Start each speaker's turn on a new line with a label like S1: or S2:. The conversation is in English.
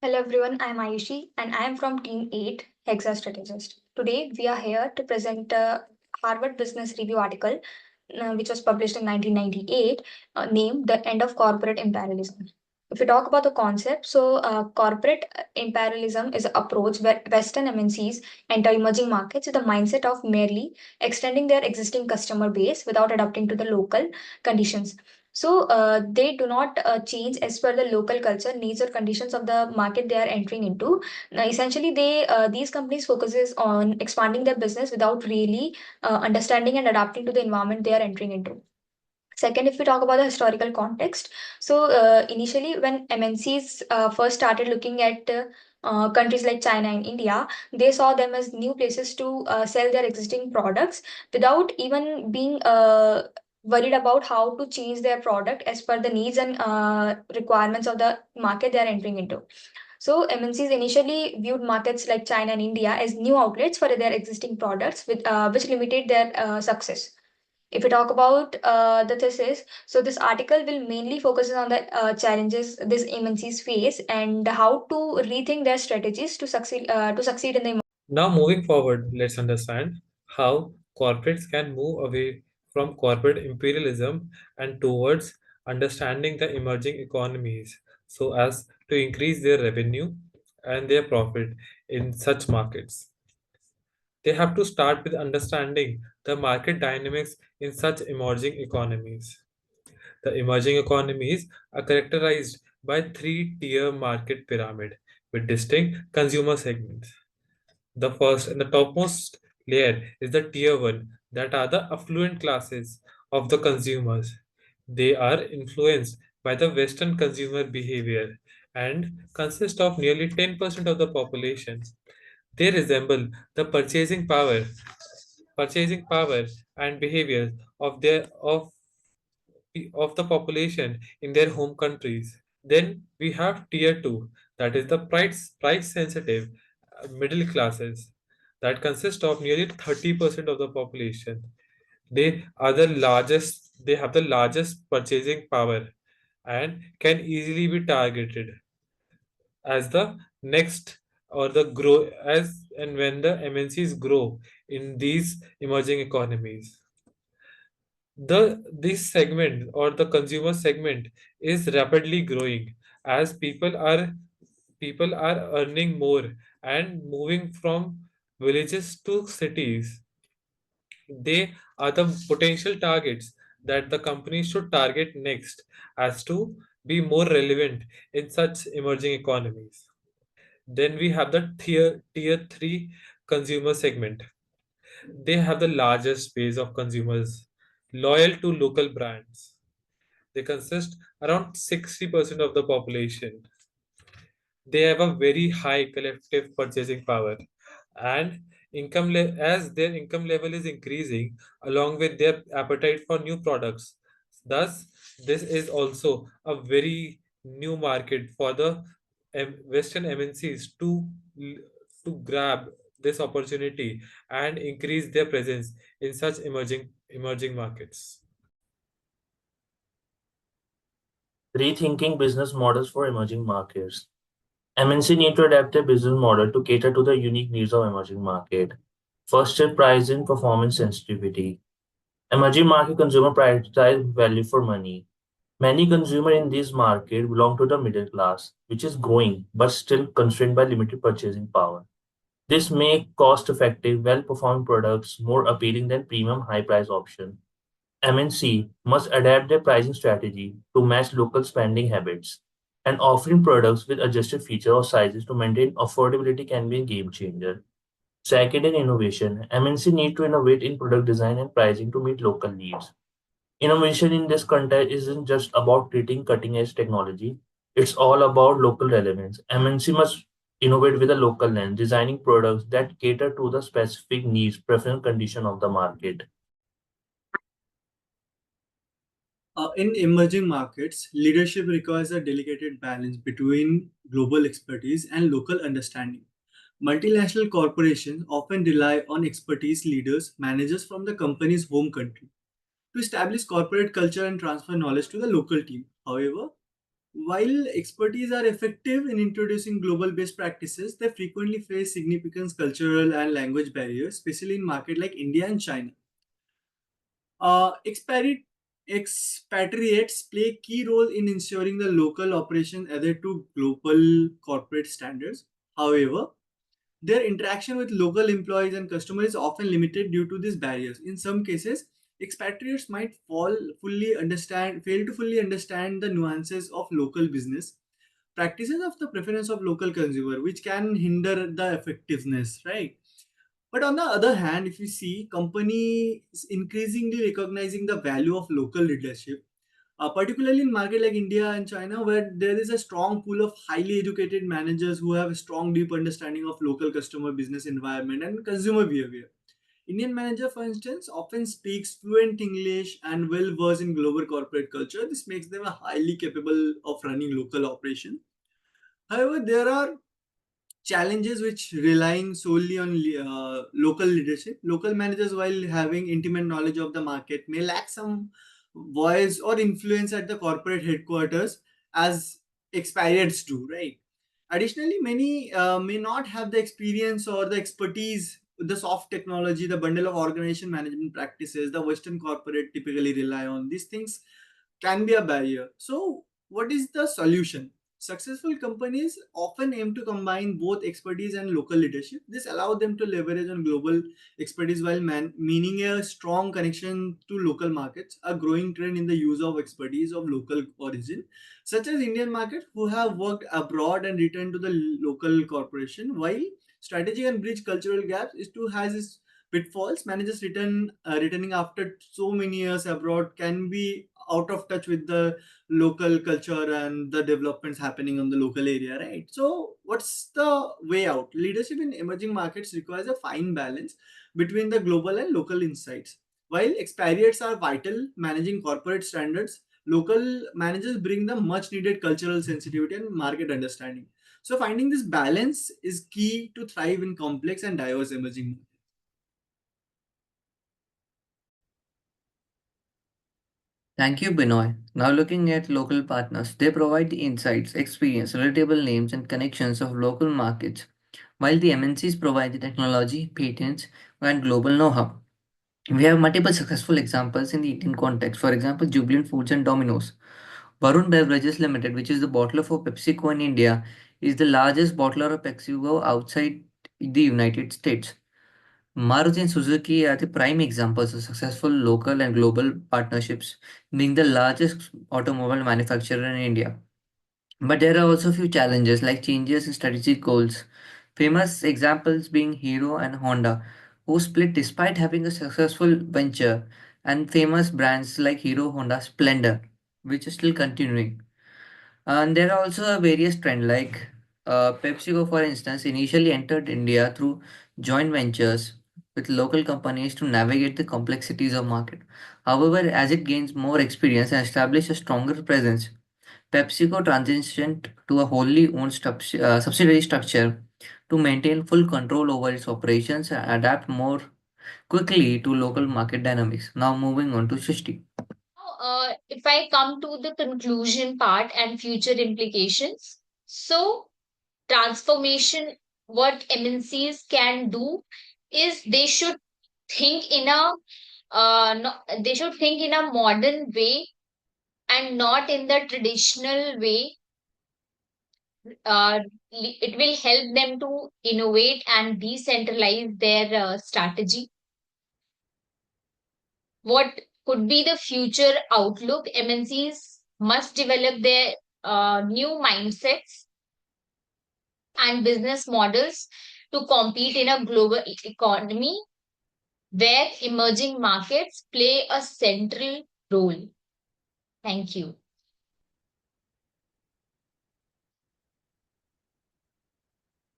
S1: Hello everyone, I am Ayushi and I am from Team 8, Hexa Strategist. Today we are here to present a Harvard Business Review article which was published in 1998 named The End of Corporate Imperialism. If we talk about the concept, corporate imperialism is an approach where Western MNCs enter emerging markets with the mindset of merely extending their existing customer base without adapting to the local conditions. They do not change as per the local culture, needs, or conditions of the market they are entering into. Now, essentially, these companies focuses on expanding their business without really understanding and adapting to the environment they are entering into. Second, if we talk about the historical context, initially when MNCs first started looking at countries like China and India, they saw them as new places to sell their existing products without even being worried about how to change their product as per the needs and requirements of the market they are entering into. So MNCs initially viewed markets like China and India as new outlets for their existing products, which limited their success. If we talk about the thesis, so this article will mainly focus on the challenges these MNCs face and how to rethink their strategies to succeed in the.
S2: Now, moving forward, let's understand how corporates can move away from corporate imperialism and towards understanding the emerging economies so as to increase their revenue and their profit in such markets. They have to start with understanding the market dynamics in such emerging economies. The emerging economies are characterized by three-tier market pyramid with distinct consumer segments. The first and the topmost layer is the tier 1, that are the affluent classes of the consumers. They are influenced by the Western consumer behavior and consist of nearly 10% of the population. They resemble the purchasing power and behavior of the population in their home countries. Then we have tier 2, that is the price sensitive middle classes that consist of nearly 30% of the population. They have the largest purchasing power and can easily be targeted as the next or the grow as and when the MNCs grow in these emerging economies. This segment or the consumer segment is rapidly growing as people are earning more and moving from villages to cities. They are the potential targets that the company should target next as to be more relevant in such emerging economies. Then we have the tier 3 consumer segment. They have the largest base of consumers loyal to local brands. They consist around 60% of the population. They have a very high collective purchasing power and as their income level is increasing along with their appetite for new products. Thus, this is also a very new market for the Western MNCs to grab this opportunity and increase their presence in such emerging markets.
S3: Rethinking business models for emerging markets. MNC need to adapt their business model to cater to the unique needs of emerging market. First is pricing performance sensitivity. Emerging market consumer prioritize value for money. Many consumers in this market belong to the middle class, which is growing but still constrained by limited purchasing power. This make cost-effective, well-performing products more appealing than premium high-price options. MNC must adapt their pricing strategy to match local spending habits, and offering products with adjusted features or sizes to maintain affordability can be a game changer. Second, in innovation, MNC need to innovate in product design and pricing to meet local needs. Innovation in this context isn't just about creating cutting-edge technology, it's all about local relevance. MNC must innovate with a local lens, designing products that cater to the specific needs, preference, condition of the market.
S4: In emerging markets, leadership requires a delicate balance between global expertise and local understanding. Multinational corporations often rely on expertise leaders, managers from the company's home country to establish corporate culture and transfer knowledge to the local team. However, While expertise are effective in introducing global best practices, they frequently face significant cultural and language barriers, especially in markets like India and China. Uh, expari- Expatriates play a key role in ensuring the local operation adhere to global corporate standards. However, their interaction with local employees and customers is often limited due to these barriers. In some cases, expatriates might fail to fully understand the nuances of local business practices of the preference of local consumer, which can hinder the effectiveness, right? But on the other hand, if you see companies increasingly recognizing the value of local leadership, particularly in market like India and China, where there is a strong pool of highly educated managers who have a strong, deep understanding of local customer business environment and consumer behavior. Indian manager, for instance, often speaks fluent English and well versed in global corporate culture. This makes them a highly capable of running local operations. However, there are challenges which relying solely on local leadership. Local managers, while having intimate knowledge of the market, may lack some voice or influence at the corporate headquarters as expatriates do, right? Additionally, many may not have the experience or the expertise, the soft technology, the bundle of organization management practices the Western corporate typically rely on. These things can be a barrier. So, what is the solution? Successful companies often aim to combine both expertise and local leadership. This allows them to leverage on global expertise while meaning a strong connection to local markets. A growing trend in the use of expertise of local origin, such as Indian market who have worked abroad and returned to the local corporation. While strategy and bridge cultural gaps is to has its pitfalls. Managers returning after so many years abroad can be out of touch with the local culture and the developments happening on the local area, right? So what's the way out? Leadership in emerging markets requires a fine balance between the global and local insights. While expatriates are vital managing corporate standards, local managers bring the much needed cultural sensitivity and market understanding. So finding this balance is key to thrive in complex and diverse emerging markets.
S5: Thank you, Binoy. Now, looking at local partners, they provide the insights, experience, relatable names, and connections of local markets, while the MNCs provide the technology, patents, and global know how. We have multiple successful examples in the Indian context. For example, Jubilant Foods and Domino's. Varun Beverages Limited, which is the bottler for PepsiCo in India, is the largest bottler of PepsiCo outside the United States. Maruti and Suzuki are the prime examples of successful local and global partnerships, being the largest automobile manufacturer in India. But there are also a few challenges like changes in strategic goals. Famous examples being Hero and Honda, who split despite having a successful venture, and famous brands like Hero, Honda, Splendor, which is still continuing. And there are also various trends like PepsiCo, for instance, initially entered India through joint ventures with local companies to navigate the complexities of market. However, as it gains more experience and establishes a stronger presence, PepsiCo transitioned to a wholly owned subsidiary structure to maintain full control over its operations and adapt more quickly to local market dynamics. Now, moving on to Shrishti.
S1: If I come to the conclusion part and future implications, so transformation, what MNCs can do is they should think in a no, they should think in a modern way and not in the traditional way. Uh, it will help them to innovate and decentralize their strategy. What could be the future outlook? MNCs must develop their new mindsets and business models to compete in a global economy where emerging markets play a central role. Thank you.